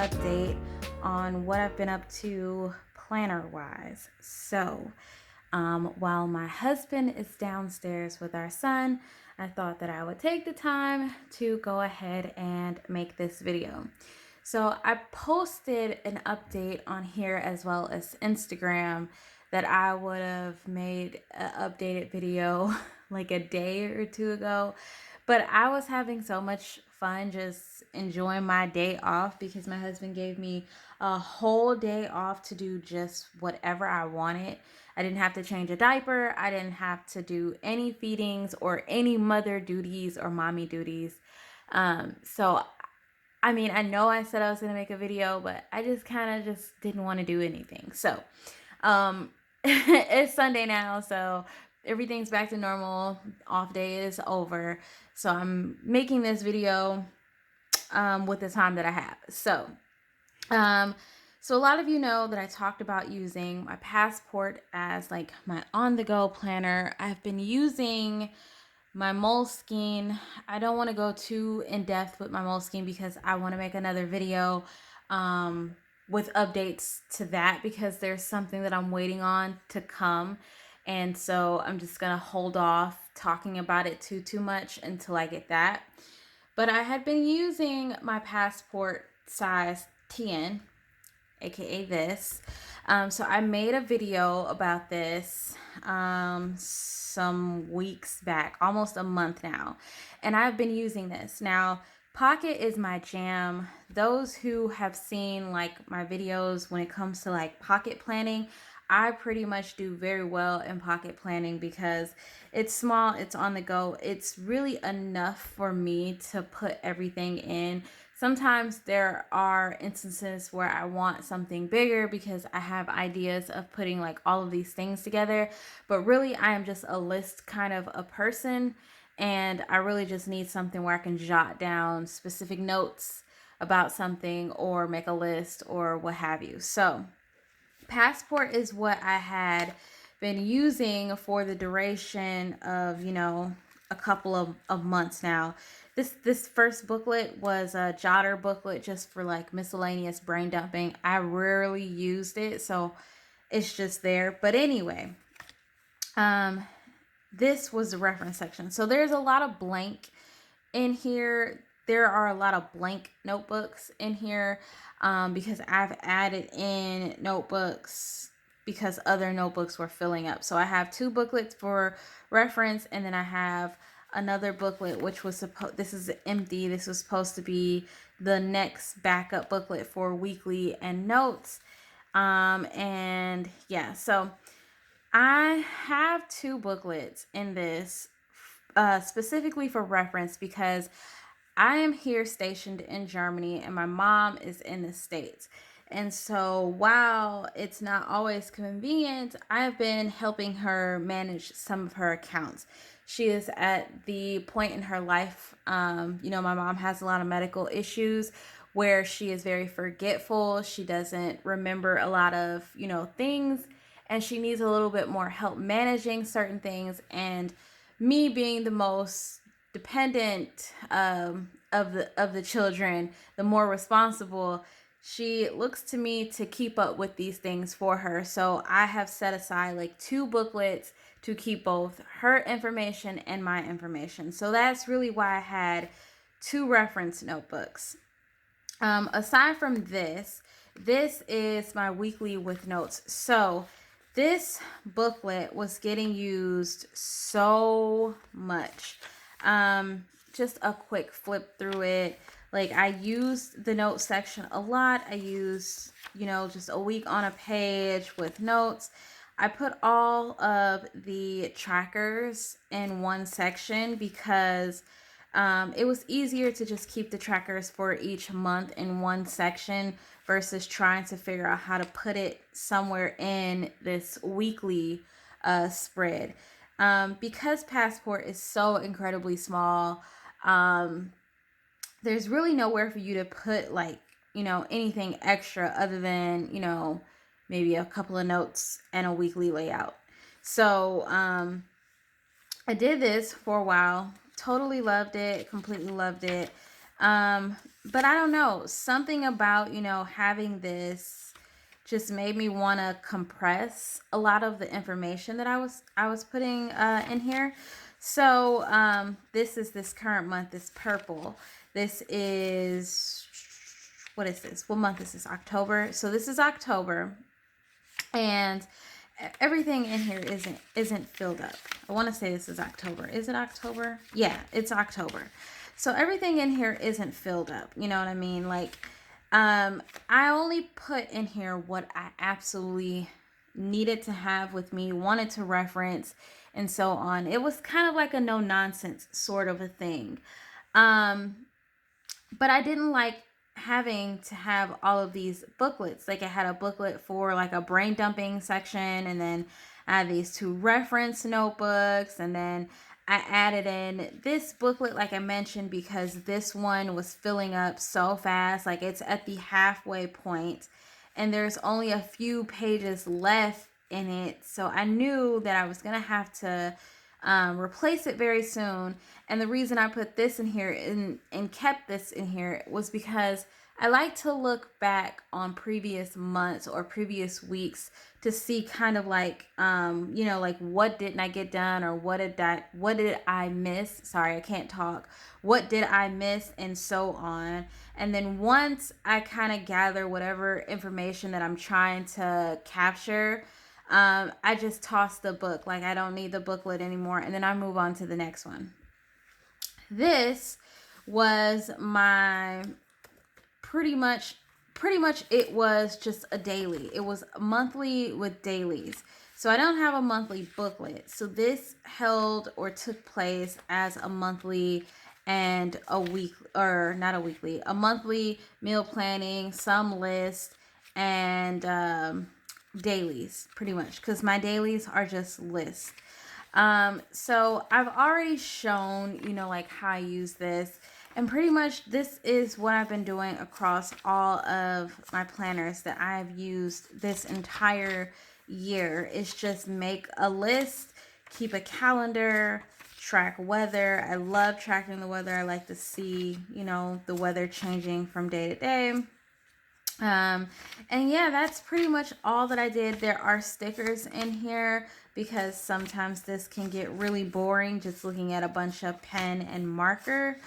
update on what I've been up to planner-wise. So, while my husband is downstairs with our son, I thought that I would take the time to go ahead and make this video. So I posted an update on here as well as Instagram that I would have made an updated video like a day or two ago. But I was having so much fun just enjoying my day off because my husband gave me a whole day off to do just whatever I wanted. I didn't have to change a diaper. I didn't have to do any feedings or any mother duties or mommy duties. So I mean, I know I said I was going to make a video, but I just kind of just didn't want to do anything. So, it's Sunday now, so everything's back to normal. Off day is over. So I'm making this video with the time that I have. So a lot of you know that I talked about using my passport as like my on-the-go planner. I've been using my Moleskine. I don't want to go too in depth with my Moleskine because I want to make another video with updates to that because there's something that I'm waiting on to come. And so I'm just going to hold off talking about it too much until I get that. But I had been using my passport size 10, aka this. So I made a video about this some weeks back, almost a month now, and I've been using this. Now, Pocket is my jam. Those who have seen like my videos when it comes to like pocket planning, I pretty much do very well in pocket planning because it's small, it's on the go. It's really enough for me to put everything in. Sometimes there are instances where I want something bigger because I have ideas of putting like all of these things together, but really I am just a list kind of a person, and I really just need something where I can jot down specific notes about something or make a list or what have you. So Passport is what I had been using for the duration of, a couple of months now. This first booklet was a jotter booklet just for like miscellaneous brain dumping. I rarely used it, so it's just there. But anyway, this was the reference section. So there's a lot of blank in here. There are a lot of blank notebooks in here because I've added in notebooks because other notebooks were filling up. So I have two booklets for reference, and then I have another booklet which was this is empty. This was supposed to be the next backup booklet for weekly and notes. And yeah, so I have two booklets in this specifically for reference because I am here stationed in Germany and my mom is in the States. And so while it's not always convenient, I've been helping her manage some of her accounts. She is at the point in her life, my mom has a lot of medical issues where she is very forgetful. She doesn't remember a lot of, things, and she needs a little bit more help managing certain things. And me being the most dependent of the children, the more responsible, she looks to me to keep up with these things for her. So I have set aside like two booklets to keep both her information and my information. So that's really why I had two reference notebooks. Aside from this is my weekly with notes. So this booklet was getting used so much. Just a quick flip through it. Like, I used the notes section a lot. I used, just a week on a page with notes. I put all of the trackers in one section because it was easier to just keep the trackers for each month in one section versus trying to figure out how to put it somewhere in this weekly spread. Because Passport is so incredibly small, there's really nowhere for you to put like, anything extra other than, maybe a couple of notes and a weekly layout. So I did this for a while. Totally loved it. Completely loved it. but I don't know, something about, having this just made me want to compress a lot of the information that I was putting in here. So this is this current month, this purple. This is, what is this? What month is this? October. So this is October, and everything in here isn't filled up. I want to say this is October. Is it October? Yeah, it's October. So everything in here isn't filled up. You know what I mean? Like, I only put in here what I absolutely needed to have with me, wanted to reference, and so on. It was kind of like a no nonsense sort of a thing. Um, but I didn't like having to have all of these booklets. Like, I had a booklet for like a brain dumping section, and then I had these two reference notebooks, and then I added in this booklet, like I mentioned, because this one was filling up so fast. Like, it's at the halfway point, and there's only a few pages left in it. So I knew that I was going to have to replace it very soon. And the reason I put this in here and kept this in here was because I like to look back on previous months or previous weeks to see kind of like, like what didn't I get done, or what did I miss? Sorry, I can't talk. What did I miss, and so on. And then once I kind of gather whatever information that I'm trying to capture, I just toss the book. Like, I don't need the booklet anymore, and then I move on to the next one. This was my pretty much it was just a daily. It was monthly with dailies. So I don't have a monthly booklet. So this held or took place as a monthly and a week, or not a weekly, a monthly meal planning, some list, and dailies, pretty much, because my dailies are just lists. So I've already shown, like how I use this, and pretty much this is what I've been doing across all of my planners that I've used this entire year. It's just make a list, keep a calendar, track weather. I love tracking the weather. I like to see, the weather changing from day to day. And yeah, that's pretty much all that I did. There are stickers in here because sometimes this can get really boring just looking at a bunch of pen and marker.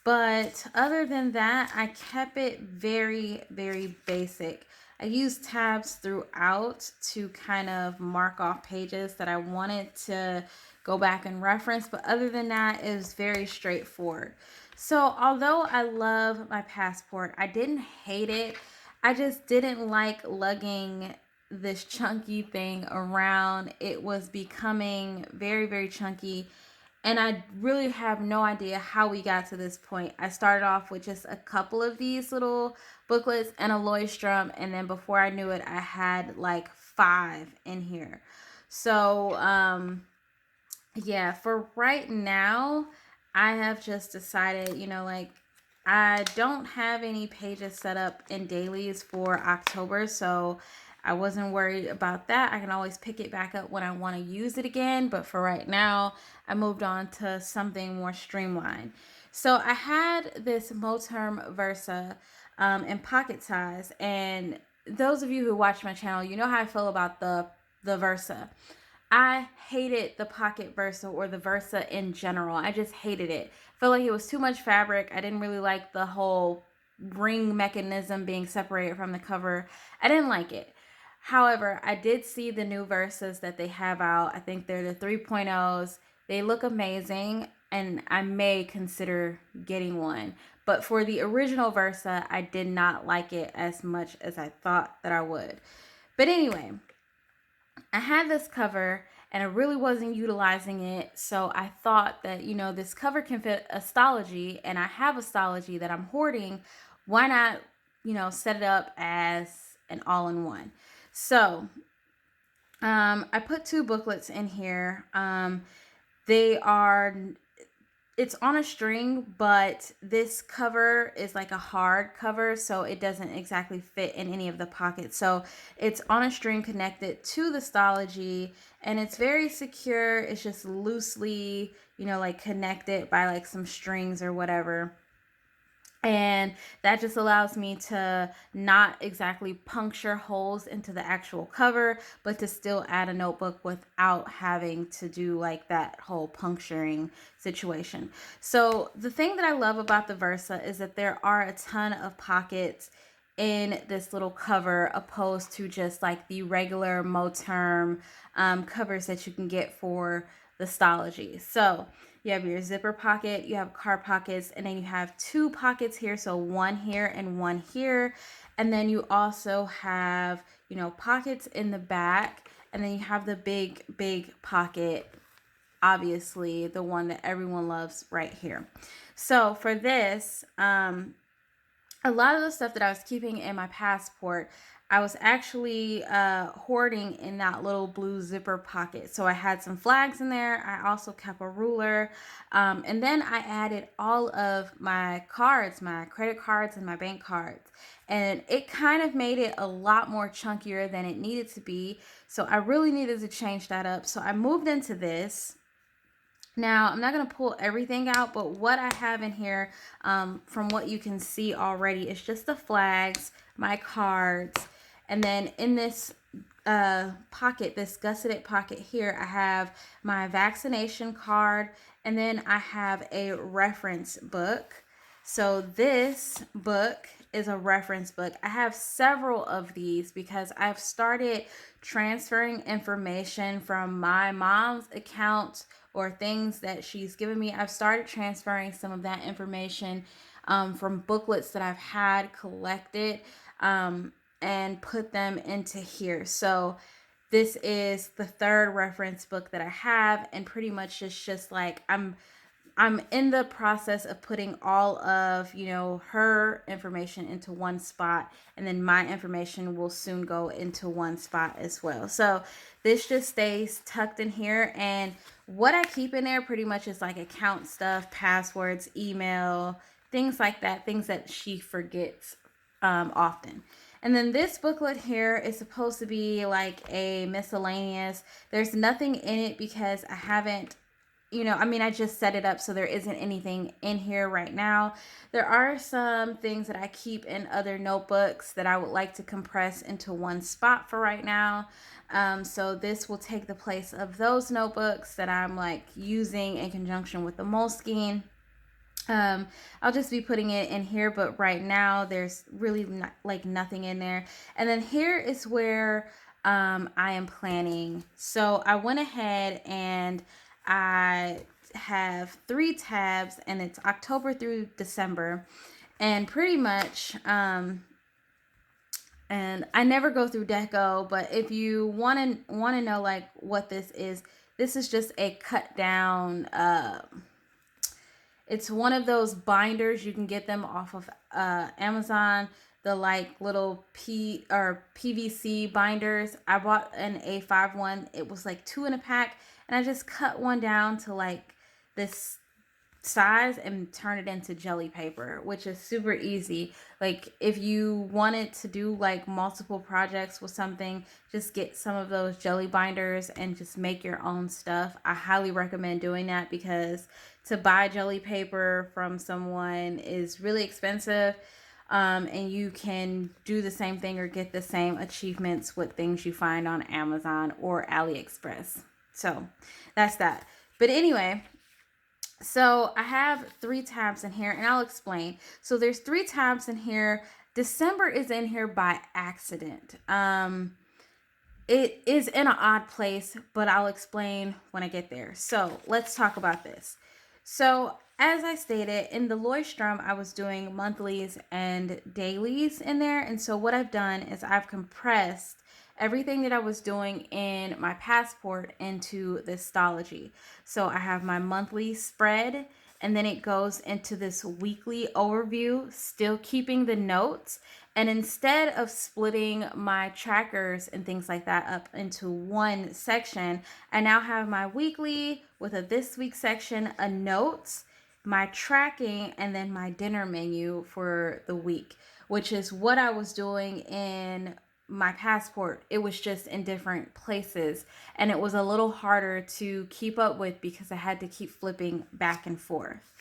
But other than that, I kept it very, very basic. I used tabs throughout to kind of mark off pages that I wanted to go back and reference. But other than that, it was very straightforward. So although I love my passport, I didn't hate it. I just didn't like lugging this chunky thing around. It was becoming very, very chunky. And I really have no idea how we got to this point. I started off with just a couple of these little booklets and a Leuchtturm. And then before I knew it, I had like 5 in here. So, yeah, for right now, I have just decided, I don't have any pages set up in dailies for October, so I wasn't worried about that. I can always pick it back up when I want to use it again, but for right now, I moved on to something more streamlined. So I had this Moterm Versa in pocket size, and those of you who watch my channel, you know how I feel about the Versa. I hated the pocket Versa, or the Versa in general. I just hated it. I felt like it was too much fabric. I didn't really like the whole ring mechanism being separated from the cover. I didn't like it. However, I did see the new Versas that they have out. I think they're the 3.0s. They look amazing, and I may consider getting one. But for the original Versa, I did not like it as much as I thought that I would. But anyway, I had this cover and I really wasn't utilizing it. So I thought that, this cover can fit a Stalogy, and I have a Stalogy that I'm hoarding. Why not, set it up as an all-in-one? So I put 2 booklets in here. It's on a string, but this cover is like a hard cover, so it doesn't exactly fit in any of the pockets. So it's on a string connected to the Stalogy, and it's very secure. It's just loosely, like connected by like some strings or whatever. And that just allows me to not exactly puncture holes into the actual cover, but to still add a notebook without having to do like that whole puncturing situation. So the thing that I love about the Versa is that there are a ton of pockets in this little cover, opposed to just like the regular Moterm covers that you can get for the Stalogy. So you have your zipper pocket, you have card pockets, and then you have two pockets here. So one here and one here. And then you also have, you know, pockets in the back. And then you have the big pocket, obviously the one that everyone loves right here. So for this, a lot of the stuff that I was keeping in my passport, I was actually hoarding in that little blue zipper pocket. So I had some flags in there. I also kept a ruler. And then I added all of my cards, my credit cards and my bank cards. And it kind of made it a lot more chunkier than it needed to be. So I really needed to change that up. So I moved into this. Now, I'm not going to pull everything out, but what I have in here, from what you can see already, is just the flags, my cards, and then in this pocket, this gusseted pocket here, I have my vaccination card, and then I have a reference book. So this book is a reference book. I have several of these because I've started transferring information from my mom's account or things that she's given me. I've started transferring some of that information from booklets that I've had collected, and put them into here. So this is the third reference book that I have, and pretty much it's just like I'm in the process of putting all of, you know, her information into one spot, and then my information will soon go into one spot as well. So this just stays tucked in here, and what I keep in there pretty much is like account stuff, passwords, email, things like that, things that she forgets often. And then this booklet here is supposed to be like a miscellaneous. There's nothing in it because I haven't, you know, I mean, I just set it up, so there isn't anything in here right now. There are some things that I keep in other notebooks that I would like to compress into one spot for right now. So this will take the place of those notebooks that I'm like using in conjunction with the Moleskine. I'll just be putting it in here, but right now there's really not, like nothing in there. And then here is where I am planning. So I went ahead and I have 3 tabs, and it's October through December, and pretty much and I never go through deco, but if you want to know like what this is just a cut down it's one of those binders. You can get them off of Amazon, the like little PVC binders. I bought an A5 one. It was like 2 in a pack, and I just cut one down to like this size and turn it into jelly paper, which is super easy. Like if you wanted to do like multiple projects with something, just get some of those jelly binders and just make your own stuff. I highly recommend doing that because to buy jelly paper from someone is really expensive. And you can do the same thing or get the same achievements with things you find on Amazon or AliExpress. So that's that. But anyway, so I have 3 tabs in here, and I'll explain. So there's 3 tabs in here. December is in here by accident. It is in an odd place, but I'll explain when I get there. So let's talk about this. So as I stated, in the Leuchtturm, I was doing monthlies and dailies in there. And so what I've done is I've compressed everything that I was doing in my passport into this Stalogy. So I have my monthly spread, and then it goes into this weekly overview, still keeping the notes. And instead of splitting my trackers and things like that up into one section, I now have my weekly with a this week section, a notes, my tracking, and then my dinner menu for the week, which is what I was doing in my passport. It was just in different places, and it was a little harder to keep up with because I had to keep flipping back and forth.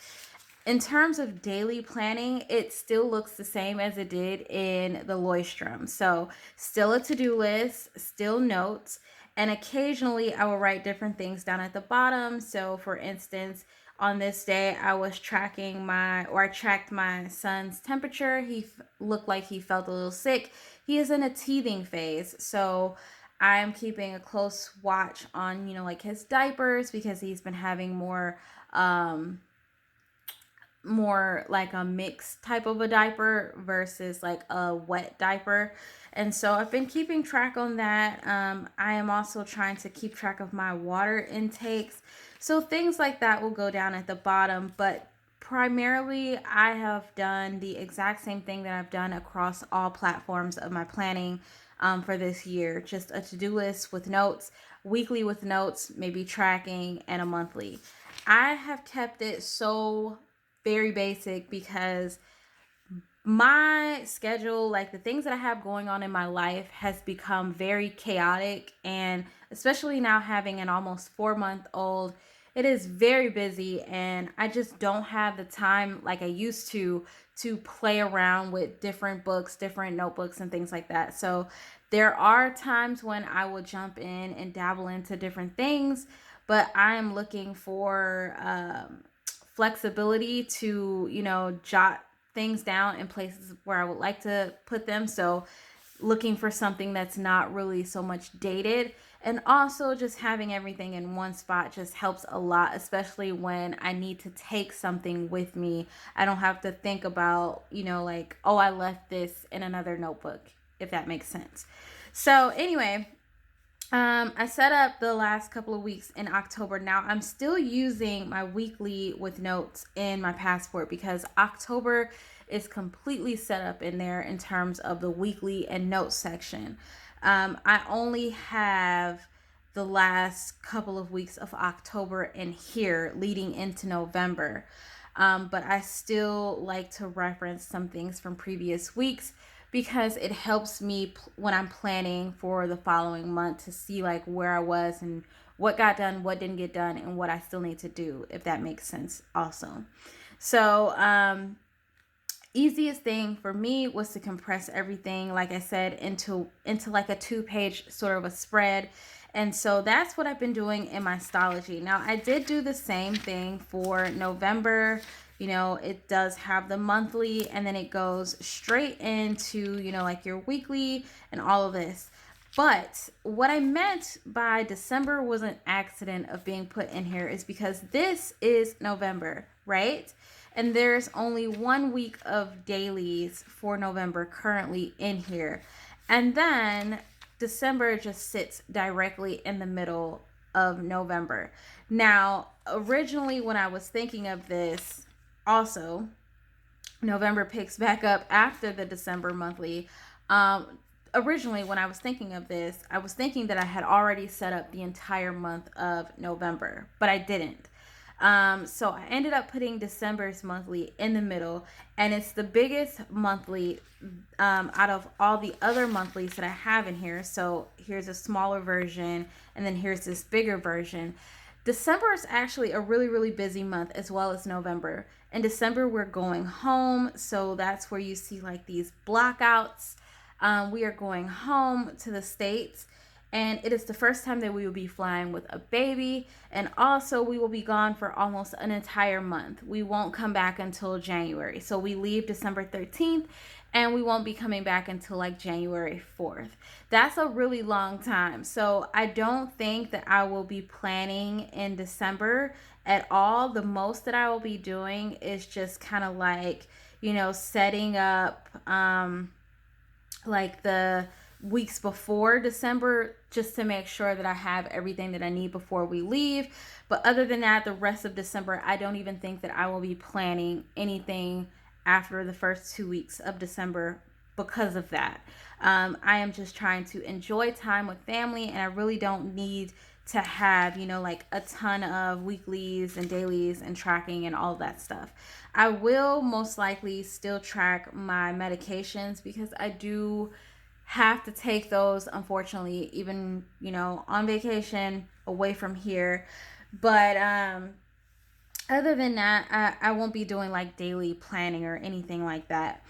In terms of daily planning, it still looks the same as it did in the Loistrom. So, still a to do list, still notes, and occasionally I will write different things down at the bottom. So, for instance, on this day, I tracked my son's temperature. Looked like he felt a little sick. He is in a teething phase. So, I'm keeping a close watch on, like his diapers because he's been having more like a mixed type of a diaper versus like a wet diaper. And so I've been keeping track on that. I am also trying to keep track of my water intakes. So things like that will go down at the bottom. But primarily, I have done the exact same thing that I've done across all platforms of my planning for this year. Just a to do list with notes, weekly with notes, maybe tracking, and a monthly. I have kept it so very basic because my schedule, like the things that I have going on in my life, has become very chaotic. And especially now having an almost 4 month old, it is very busy. And I just don't have the time like I used to play around with different books, different notebooks, and things like that. So there are times when I will jump in and dabble into different things, but I am looking for flexibility to, jot things down in places where I would like to put them. So looking for something that's not really so much dated. And also just having everything in one spot just helps a lot, especially when I need to take something with me. I don't have to think about, like, oh, I left this in another notebook, if that makes sense. So anyway, I set up the last couple of weeks in October. Now I'm still using my weekly with notes in my passport because October is completely set up in there in terms of the weekly and notes section. I only have the last couple of weeks of October in here leading into November. But I still like to reference some things from previous weeks because it helps me when I'm planning for the following month to see like where I was and what got done, what didn't get done, and what I still need to do, if that makes sense also. So, easiest thing for me was to compress everything, like I said, into like a 2 page sort of a spread. And so that's what I've been doing in my Stalogy. Now I did do the same thing for November. It does have the monthly and then it goes straight into, like your weekly and all of this. But what I meant by December was an accident of being put in here is because this is November, right? And there's only 1 week of dailies for November currently in here. And then December just sits directly in the middle of November. Now, originally, when I was thinking of this, also, November picks back up after the December monthly. Originally, when I was thinking of this, I was thinking that I had already set up the entire month of November, but I didn't. So I ended up putting December's monthly in the middle, and it's the biggest monthly out of all the other monthlies that I have in here. So here's a smaller version, and then here's this bigger version. December is actually a really, really busy month as well as November. In December, we're going home, so that's where you see like these blockouts. We are going home to the States. And it is the first time that we will be flying with a baby. And also, we will be gone for almost an entire month. We won't come back until January. So we leave December 13th and we won't be coming back until like January 4th. That's a really long time. So I don't think that I will be planning in December at all. The most that I will be doing is just kind of like, setting up like the weeks before December just to make sure that I have everything that I need before we leave. But other than that, the rest of December, I don't even think that I will be planning anything after the first 2 weeks of December because of that. I am just trying to enjoy time with family, and I really don't need to have, like a ton of weeklies and dailies and tracking and all that stuff. I will most likely still track my medications because I do have to take those, unfortunately, even, on vacation away from here. But Other than that, I won't be doing like daily planning or anything like that.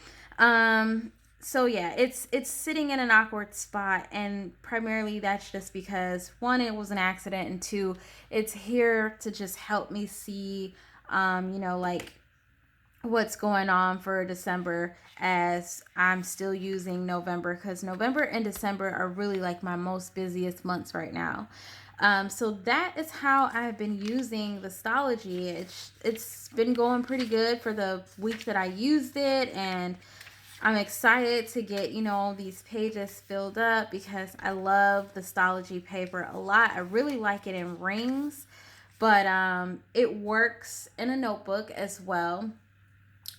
So yeah, it's sitting in an awkward spot, and primarily that's just because one, it was an accident, and two, it's here to just help me see, like what's going on for December, as I'm still using November, because November and December are really like my most busiest months right now. So that is how I've been using the Stalogy. It's been going pretty good for the week that I used it, and I'm excited to get, these pages filled up because I love the Stalogy paper a lot. I really like it in rings, but it works in a notebook as well.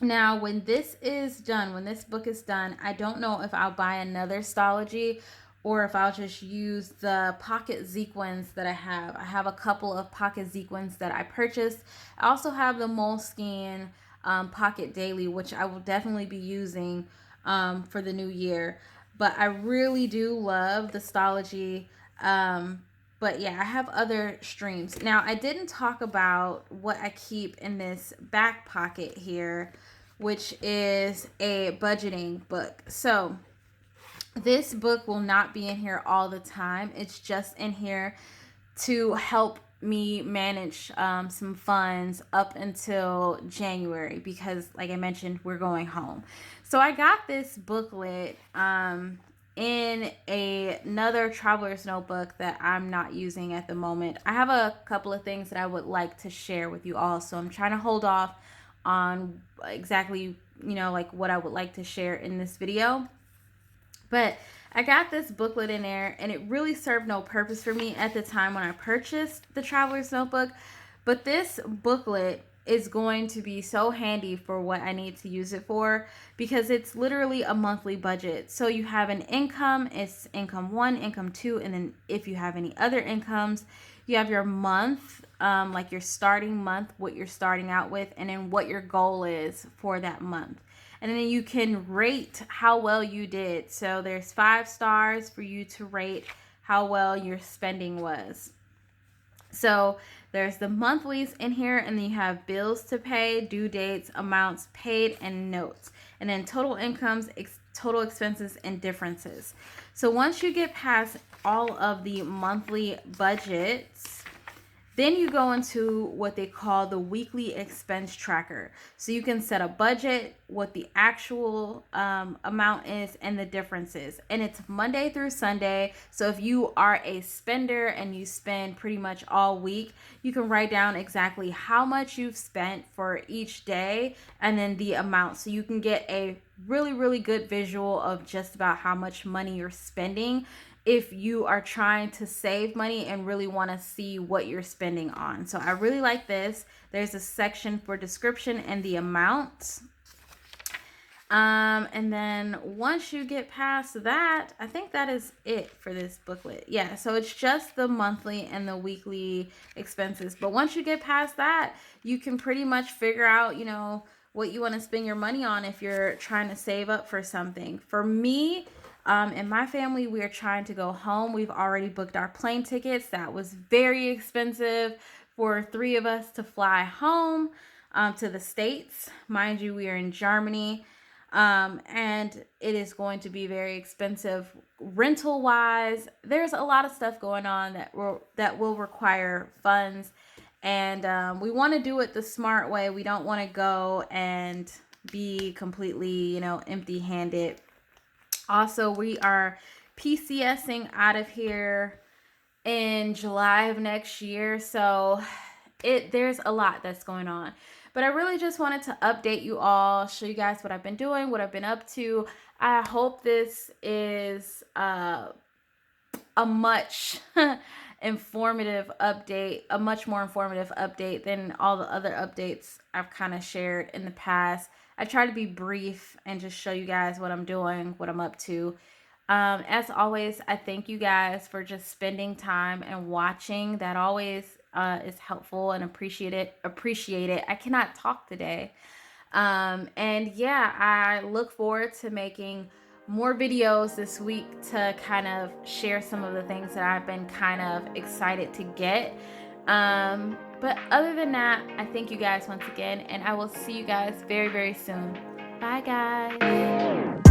Now, when this is done, when this book is done, I don't know if I'll buy another Stalogy or if I'll just use the pocket sequins that I have. I have a couple of pocket sequins that I purchased. I also have the Moleskine Pocket Daily, which I will definitely be using for the new year. But I really do love the Stalogy. But yeah, I have other streams. Now, I didn't talk about what I keep in this back pocket here, which is a budgeting book. So this book will not be in here all the time. It's just in here to help me manage some funds up until January, because like I mentioned, we're going home. So I got this booklet in another traveler's notebook that I'm not using at the moment. I have a couple of things that I would like to share with you all, so I'm trying to hold off on exactly, like what I would like to share in this video. But I got this booklet in there, and it really served no purpose for me at the time when I purchased the traveler's notebook. But this booklet is going to be so handy for what I need to use it for, because it's literally a monthly budget. So you have an income, it's income 1, income 2, and then if you have any other incomes, you have your month, like your starting month, what you're starting out with, and then what your goal is for that month. And then you can rate how well you did. So there's 5 stars for you to rate how well your spending was. So there's the monthlies in here, and then you have bills to pay, due dates, amounts paid, and notes. And then total incomes, total expenses, and differences. So once you get past all of the monthly budgets, then you go into what they call the weekly expense tracker. So you can set a budget, what the actual amount is, and the differences. And it's Monday through Sunday. So if you are a spender and you spend pretty much all week, you can write down exactly how much you've spent for each day and then the amount. So you can get a really, really good visual of just about how much money you're spending if you are trying to save money and really want to see what you're spending on. So I really like this. There's a section for description and the amount. And then once you get past that, I think that is it for this booklet. Yeah, so it's just the monthly and the weekly expenses. But once you get past that, you can pretty much figure out, what you want to spend your money on if you're trying to save up for something. For me, in my family, we are trying to go home. We've already booked our plane tickets. That was very expensive for 3 of us to fly home to the States. Mind you, we are in Germany, and it is going to be very expensive rental wise. There's a lot of stuff going on that will require funds, and we want to do it the smart way. We don't want to go and be completely, empty-handed. Also, we are PCSing out of here in July of next year. So there's a lot that's going on. But I really just wanted to update you all, show you guys what I've been doing, what I've been up to. I hope this is a much informative update, a much more informative update than all the other updates I've kind of shared in the past. I try to be brief and just show you guys what I'm doing, what I'm up to. As always, I thank you guys for just spending time and watching. That always is helpful and appreciate it. I cannot talk today. And yeah, I look forward to making more videos this week to kind of share some of the things that I've been kind of excited to get. But But other than that, I thank you guys once again, and I will see you guys very, very soon. Bye, guys.